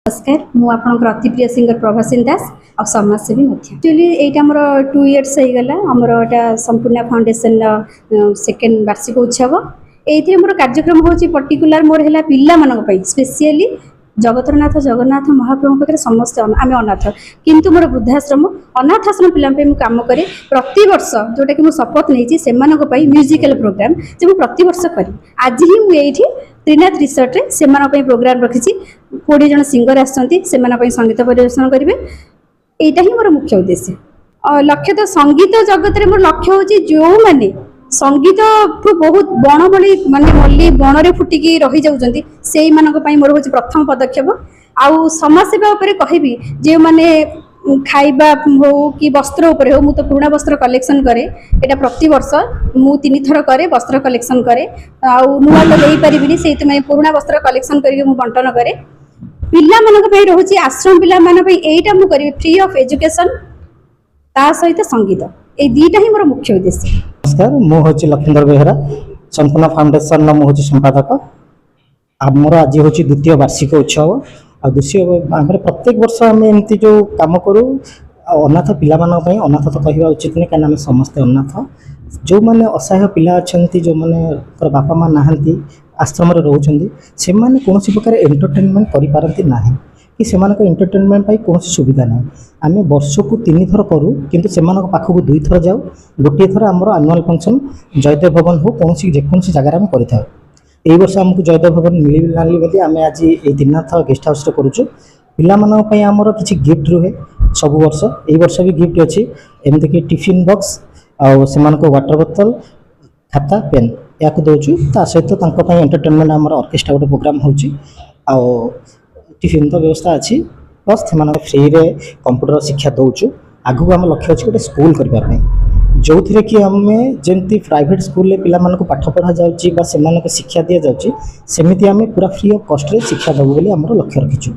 नमस्कार मु आपनकर अति प्रिय सिंगर प्रभासिन दास और समाजसेवी एक्चुअली ये आमर 2 इयर्स होगा आमर एटा संपूर्ण फाउंडेशन सेकेंड वार्षिक उत्सव ये मोर कार्यक्रम हूँ पर्टिकुलर मोर है पिला मानी स्पेशली जगतरनाथ जगन्नाथ महाप्रभु पाखे समस्त आम अनाथ किंतु मोर वृद्धाश्रम अनाथाश्रम पिलांपे मु काम करे प्रति वर्ष जोटा कि मु शपथ नहीं म्यूजिकल प्रोग्राम जो मुझे प्रति वर्ष करी आज ही मुझे त्रिनाथ रिसोर्ट रे से प्रोग्राम रखी 20 जन सिंगर आसछन्ती संगीत परिवेशन करेंगे यहाँ ही मोर मुख्य उद्देश्य लक्ष्य तो संगीत जगत रे मोर लक्ष्य हूँ जो मैंने संगीत ठू बहुत बण बणी माने मल्ली बणरे फुटिकी रही जाउछन्ती सेई मानक पई मोर होछि प्रथम पदक्षेप आउ समाज सेवा उपरे कहबी जे माने खाइबा हो कि वस्त्र उपरे हो मु तो पुराना वस्त्र कलेक्शन करे एटा प्रति वर्ष मु 3 थर करे वस्त्र कलेक्शन करे आउ नुआ तो देई परिबिनी सेति में पुराना वस्त्र कलेक्शन करी मु बंटन करे पिल्ला मानक पई रहउछि आश्रम पिल्ला मान पई एटा मु करी फ्री ऑफ एजुकेशन ता सहित संगीत ए दीटा ही मोर मुख्य उद्देश्य। नमस्कार मु होछि लखींदर बेहरा संपूर्ण फाउंडेशन मु होछि संपादक आमर आज होछि द्वितीय वार्षिक उत्सव आ दूसरी आम प्रत्येक वर्ष आम एमती जो कम करूँ अनाथ पिला अनाथ तो कहवा उचित नहीं कहीं समस्ते अनाथ जो मैंने असहाय पिला अच्छा जो मैंने बापा माँ नहांती आश्रम रोचंती से कौन प्रकार एंटरटेनमेंट करें ना कि से एंटरटेनमेंट कौन सुविधा ना आम वर्ष को 3 थर करूँ किंतु से पाखक 2 थर जाऊ गोटे थर आमर आनुआल फंक्शन जयदेव भवन हो कौन जेकोसी जगार आम कर वर्ष आमको जयदेव भवन मिलनाली बोली आम आज ये त्रिनाथ गेस्ट हाउस करुचु पिलामानक आमर किसी गिफ्ट रुहे सब वर्ष ये वर्ष भी गिफ्ट अच्छी एमती कि टिफिन बॉक्स आउ से वाटर बोतल खाता पेन या दौचु ता सहित एंटरटेनमेंट आमर ऑर्केस्ट्रा गोटे प्रोग्राम होची आउ टिफिन तो व्यवस्था अच्छी प्लस से फ्री रे कंप्यूटर शिक्षा दौचु आगू आम लक्ष्य अच्छे गोटे स्कूल करने जो थी कि आम जमी प्राइवेट स्कूल पिला पाठ पढ़ा जाऊँगी शिक्षा दि जाऊँगी सेमती आम पूरा फ्री ऑफ कॉस्ट रे शिक्षा देवु बोली आमर लक्ष्य रखीचु।